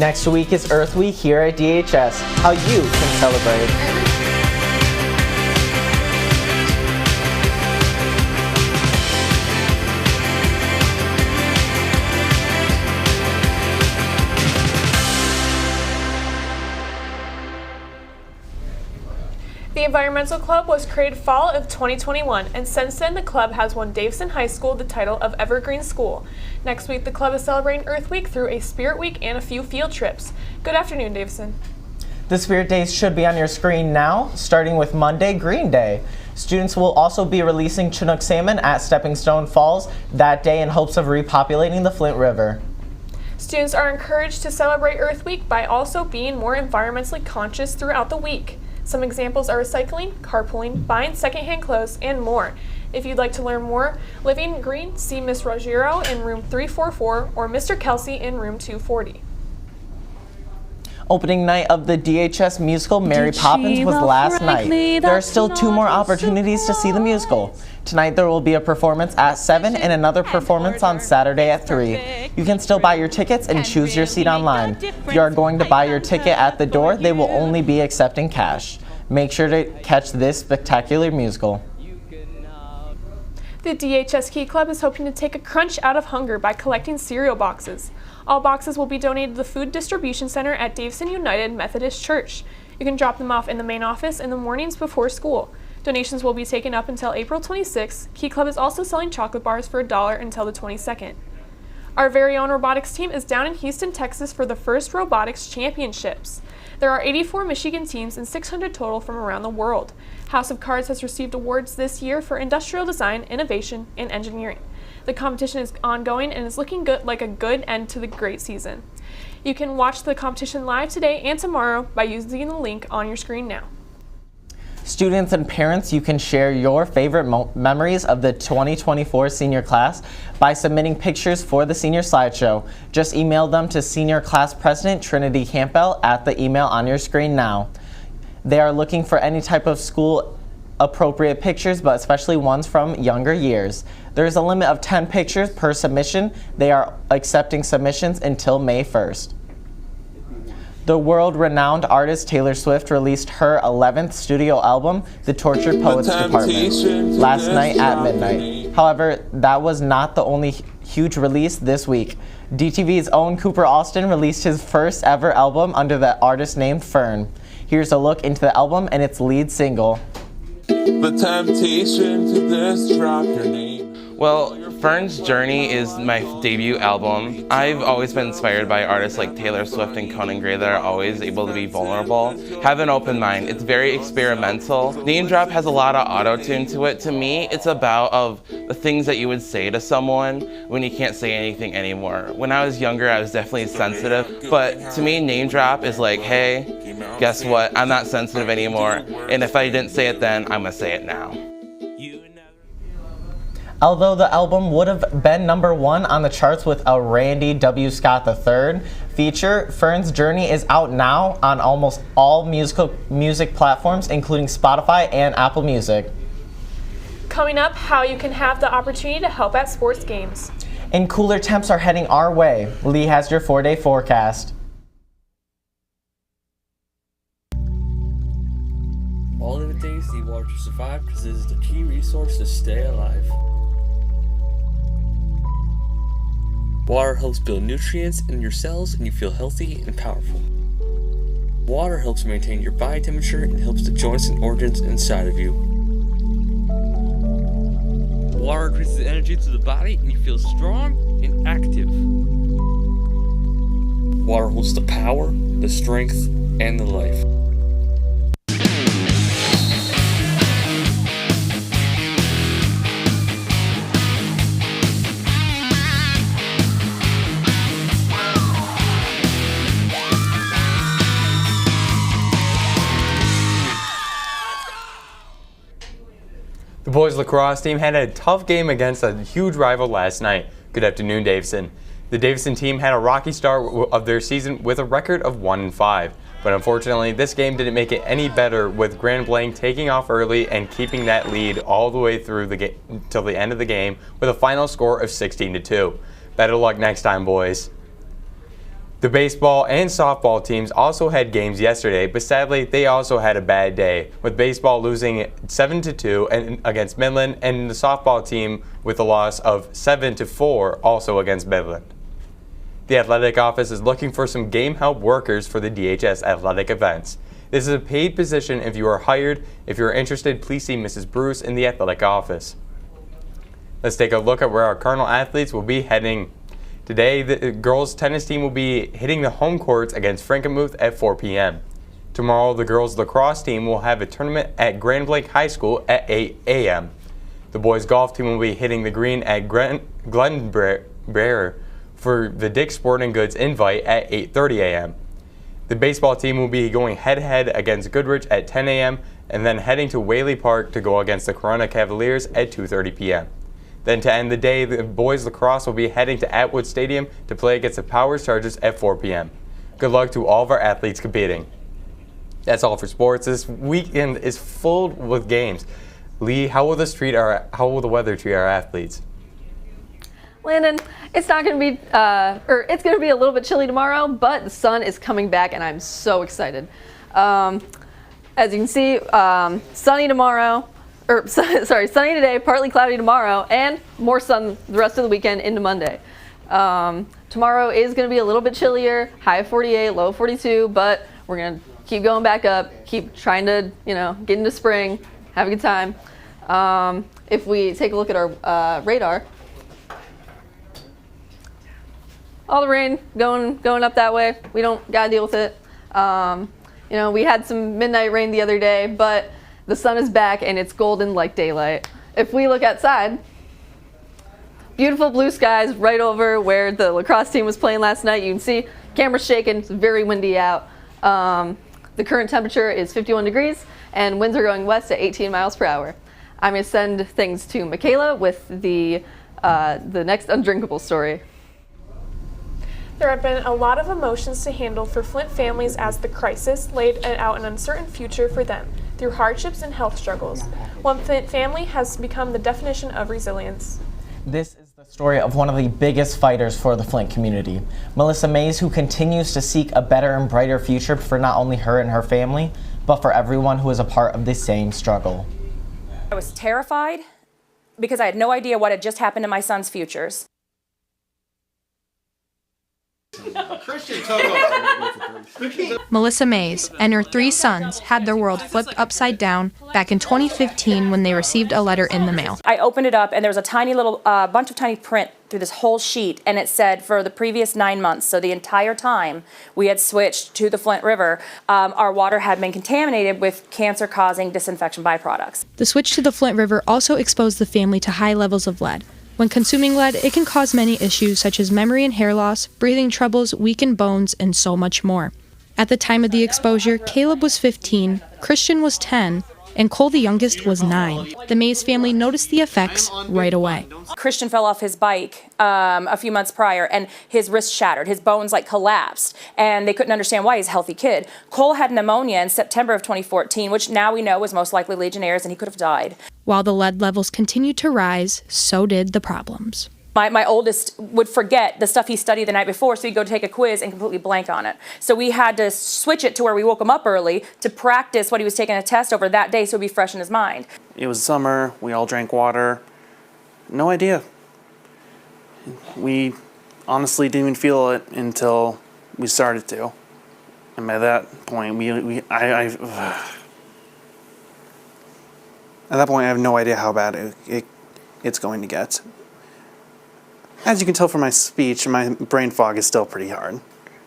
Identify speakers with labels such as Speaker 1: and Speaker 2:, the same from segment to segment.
Speaker 1: Next week is Earth Week here at DHS. How you can celebrate.
Speaker 2: The Environmental Club was created fall of 2021, and since then the club has won Davison High School the title of Evergreen School. Next week the club is celebrating Earth Week through a Spirit Week and a few field trips. Good afternoon, Davison.
Speaker 1: The Spirit Days should be on your screen now, starting with Monday, Green Day. Students will also be releasing Chinook salmon at Stepping Stone Falls that day in hopes of repopulating the Flint River.
Speaker 2: Students are encouraged to celebrate Earth Week by also being more environmentally conscious throughout the week. Some examples are recycling, carpooling, buying secondhand clothes, and more. If you'd like to learn more, Living Green, see Miss Ruggiero in room 344 or Mr. Kelsey in room 240.
Speaker 1: Opening night of the DHS musical Mary Poppins was last night. There are still 2 more opportunities to see the musical. Tonight there will be a performance at 7 and another performance on Saturday at 3. You can still buy your tickets and choose your seat online. If you are going to buy your ticket at the door, they will only be accepting cash. Make sure to catch this spectacular musical.
Speaker 2: The DHS Key Club is hoping to take a crunch out of hunger by collecting cereal boxes. All boxes will be donated to the Food Distribution Center at Davison United Methodist Church. You can drop them off in the main office in the mornings before school. Donations will be taken up until April 26th. Key Club is also selling chocolate bars for $1 until the 22nd. Our very own robotics team is down in Houston, Texas for the first robotics championships. There are 84 Michigan teams and 600 total from around the world. House of Cards has received awards this year for industrial design, innovation, and engineering. The competition is ongoing and is looking good, like a good end to the great season. You can watch the competition live today and tomorrow by using the link on your screen now.
Speaker 1: Students and parents, you can share your favorite memories of the 2024 senior class by submitting pictures for the senior slideshow. Just email them to Senior Class President Trinity Campbell at the email on your screen now. They are looking for any type of school appropriate pictures, but especially ones from younger years. There is a limit of 10 pictures per submission. They are accepting submissions until May 1st. The world-renowned artist Taylor Swift released her 11th studio album, The Tortured Poets Department, last night at midnight. However, that was not the only huge release this week. DTV's own Cooper Austin released his first ever album under the artist name Fern. Here's a look into the album and its lead single.
Speaker 3: The temptation to just drop your name.
Speaker 4: Well, Fern's Journey is my debut album. I've always been inspired by artists like Taylor Swift and Conan Gray that are always able to be vulnerable. Have an open mind. It's very experimental. Name Drop has a lot of auto-tune to it. To me, it's about the things that you would say to someone when you can't say anything anymore. When I was younger, I was definitely sensitive, but to me, Name Drop is like, hey, guess what? I'm not sensitive anymore, and if I didn't say it then, I'm gonna say it now.
Speaker 1: Although the album would have been #1 on the charts with a Randy W. Scott III feature, Fern's Journey is out now on almost all music platforms, including Spotify and Apple Music.
Speaker 2: Coming up, how you can have the opportunity to help at sports games.
Speaker 1: And cooler temps are heading our way. Lee has your 4-day forecast.
Speaker 5: All living things need water to survive because it is the key resource to stay alive. Water helps build nutrients in your cells and you feel healthy and powerful. Water helps maintain your body temperature and helps the joints and organs inside of you. Water increases energy to the body and you feel strong and active. Water holds the power, the strength, and the life.
Speaker 6: The boys lacrosse team had a tough game against a huge rival last night. Good afternoon, Davison. The Davison team had a rocky start of their season with a record of 1-5, but unfortunately this game didn't make it any better, with Grand Blanc taking off early and keeping that lead all the way through the game till the end of the game with a final score of 16-2. Better luck next time, boys. The baseball and softball teams also had games yesterday, but sadly they also had a bad day, with baseball losing 7-2 against Midland and the softball team with a loss of 7-4 also against Midland. The athletic office is looking for some game help workers for the DHS athletic events. This is a paid position if you are hired. If you are interested, please see Mrs. Bruce in the athletic office. Let's take a look at where our Cardinal athletes will be heading. Today, the girls' tennis team will be hitting the home courts against Frankenmuth at 4 p.m. Tomorrow, the girls' lacrosse team will have a tournament at Grand Blanc High School at 8 a.m. The boys' golf team will be hitting the green at Glenbraer for the Dick's Sporting Goods invite at 8:30 a.m. The baseball team will be going head-to-head against Goodrich at 10 a.m. and then heading to Whaley Park to go against the Corona Cavaliers at 2:30 p.m. Then to end the day, the boys lacrosse will be heading to Atwood Stadium to play against the Powers Chargers at 4 p.m. Good luck to all of our athletes competing. That's all for sports. This weekend is full with games. Lee, how will the weather treat our athletes?
Speaker 7: Landon, it's not going to be, it's going to be a little bit chilly tomorrow, but the sun is coming back, and I'm so excited. As you can see, sunny tomorrow. Sunny today, partly cloudy tomorrow, and more sun the rest of the weekend into Monday. Tomorrow is going to be a little bit chillier, high of 48, low of 42, but we're going to keep going back up, keep trying to, get into spring, have a good time. If we take a look at our radar, all the rain going up that way. We don't got to deal with it. We had some midnight rain the other day, but the sun is back and it's golden like daylight. If we look outside, beautiful blue skies right over where the lacrosse team was playing last night. You can see camera's shaking. It's very windy out. The current temperature is 51 degrees and winds are going west at 18 miles per hour. I'm going to send things to Michaela with the next undrinkable story.
Speaker 2: There have been a lot of emotions to handle for Flint families as the crisis laid out an uncertain future for them through hardships and health struggles. One Flint family has become the definition of resilience.
Speaker 1: This is the story of one of the biggest fighters for the Flint community, Melissa Mays, who continues to seek a better and brighter future for not only her and her family, but for everyone who is a part of the same struggle.
Speaker 8: I was terrified because I had no idea what had just happened to my son's futures.
Speaker 9: Melissa Mays and her 3 sons had their world flipped upside down back in 2015 when they received a letter in the mail.
Speaker 8: I opened it up and there was a tiny little bunch of tiny print through this whole sheet, and it said for the previous 9 months, so the entire time we had switched to the Flint River, our water had been contaminated with cancer-causing disinfection byproducts.
Speaker 9: The switch to the Flint River also exposed the family to high levels of lead. When consuming lead, it can cause many issues such as memory and hair loss, breathing troubles, weakened bones, and so much more. At the time of the exposure, Caleb was 15, Christian was 10, and Cole, the youngest, was 9. The Mays family noticed the effects right away.
Speaker 8: Christian fell off his bike a few months prior, and his wrist shattered. His bones collapsed, and they couldn't understand why. He's a healthy kid. Cole had pneumonia in September of 2014, which now we know was most likely Legionnaire's, and he could have died.
Speaker 9: While the lead levels continued to rise, so did the problems.
Speaker 8: My oldest would forget the stuff he studied the night before, so he'd go take a quiz and completely blank on it. So we had to switch it to where we woke him up early to practice what he was taking a test over that day so it'd be fresh in his mind.
Speaker 10: It was summer, we all drank water. No idea. We honestly didn't even feel it until we started to. And by that point, at that point, I have no idea how bad it's going to get. As you can tell from my speech, my brain fog is still pretty hard.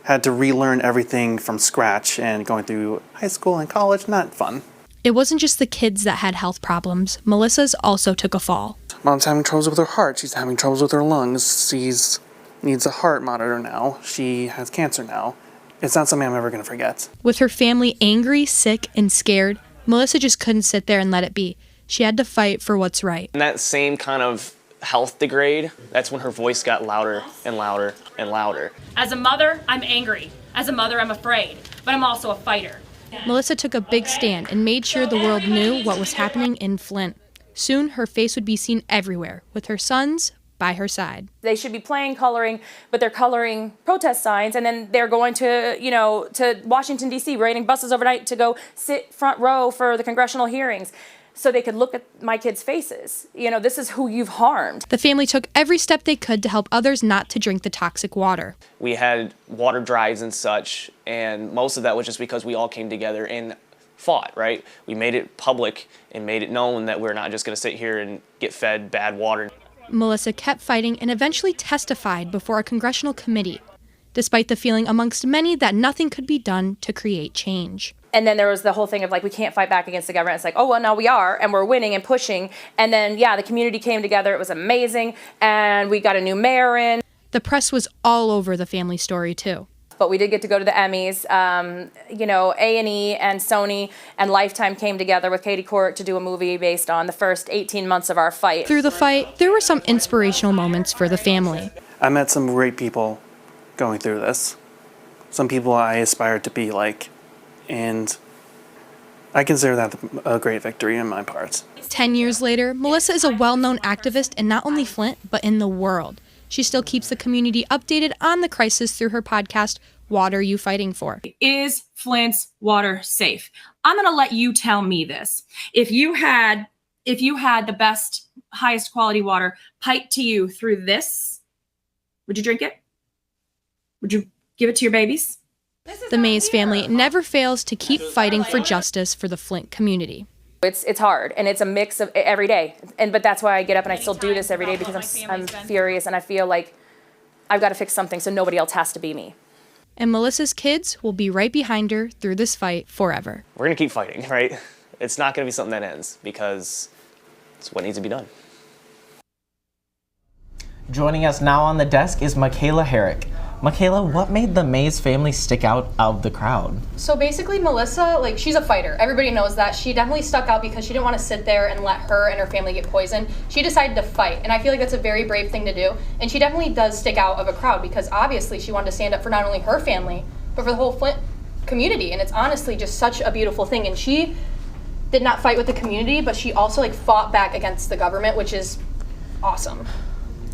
Speaker 10: Had to relearn everything from scratch, and going through high school and college, not fun.
Speaker 9: It wasn't just the kids that had health problems. Melissa's also took a fall.
Speaker 10: Mom's having troubles with her heart. She's having troubles with her lungs. She needs a heart monitor now. She has cancer now. It's not something I'm ever going to forget.
Speaker 9: With her family angry, sick, and scared, Melissa just couldn't sit there and let it be. She had to fight for what's right.
Speaker 11: And that same kind of health degrade, that's when her voice got louder and louder and louder.
Speaker 12: As a mother, I'm angry. As a mother, I'm afraid. But I'm also a fighter.
Speaker 9: Melissa took a big stand and made sure the world knew what was happening in Flint. Soon, her face would be seen everywhere, with her sons, by her side.
Speaker 8: They should be playing coloring, but they're coloring protest signs, and then they're going to, to Washington, D.C., raiding buses overnight to go sit front row for the congressional hearings so they could look at my kids' faces. This is who you've harmed.
Speaker 9: The family took every step they could to help others not to drink the toxic water.
Speaker 11: We had water drives and such, and most of that was just because we all came together and fought, right? We made it public and made it known that we're not just going to sit here and get fed bad water.
Speaker 9: Melissa kept fighting and eventually testified before a congressional committee, despite the feeling amongst many that nothing could be done to create change.
Speaker 8: And then there was the whole thing of we can't fight back against the government. It's oh, well, now we are, and we're winning and pushing. And then, the community came together. It was amazing. And we got a new mayor in.
Speaker 9: The press was all over the family story, too.
Speaker 8: But we did get to go to the Emmys. A&E and Sony and Lifetime came together with Katie Couric to do a movie based on the first 18 months of our fight.
Speaker 9: Through the fight, there were some inspirational moments for the family.
Speaker 10: I met some great people going through this. Some people I aspired to be like. And I consider that a great victory on my part.
Speaker 9: 10 years later, Melissa is a well-known activist in not only Flint, but in the world. She still keeps the community updated on the crisis through her podcast, What Are You Fighting For?
Speaker 12: Is Flint's water safe? I'm going to let you tell me this. If you had the best, highest quality water piped to you through this, would you drink it? Would you give it to your babies?
Speaker 9: The Mays family never fails to keep fighting for justice for the Flint community.
Speaker 8: It's hard, and it's a mix of every day. But that's why I get up and I still do this every day, because I'm furious and I feel like I've got to fix something so nobody else has to be me.
Speaker 9: And Melissa's kids will be right behind her through this fight forever.
Speaker 11: We're going to keep fighting, right? It's not going to be something that ends, because it's what needs to be done.
Speaker 1: Joining us now on the desk is Michaela Herrick. Michaela, what made the Mays family stick out of the crowd?
Speaker 13: So basically, Melissa, she's a fighter. Everybody knows that. She definitely stuck out because she didn't want to sit there and let her and her family get poisoned. She decided to fight, and I feel like that's a very brave thing to do. And she definitely does stick out of a crowd because obviously she wanted to stand up for not only her family, but for the whole Flint community. And it's honestly just such a beautiful thing. And she did not fight with the community, but she also fought back against the government, which is awesome.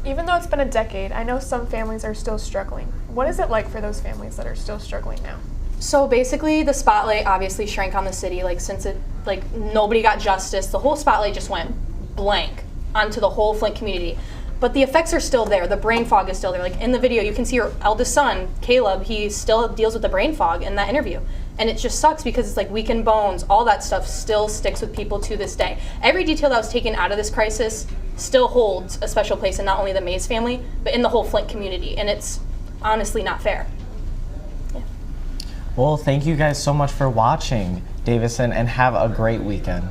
Speaker 2: Even though it's been a decade, I know some families are still struggling. What is it like for those families that are still struggling now?
Speaker 13: So basically, the spotlight obviously shrank on the city. Since nobody got justice, the whole spotlight just went blank onto the whole Flint community. But the effects are still there. The brain fog is still there. In the video, you can see her eldest son, Caleb, he still deals with the brain fog in that interview. And it just sucks because it's weakened bones, all that stuff still sticks with people to this day. Every detail that was taken out of this crisis still holds a special place in not only the Mays family, but in the whole Flint community. And it's honestly not fair. Yeah.
Speaker 1: Well, thank you guys so much for watching, Davison, and have a great weekend.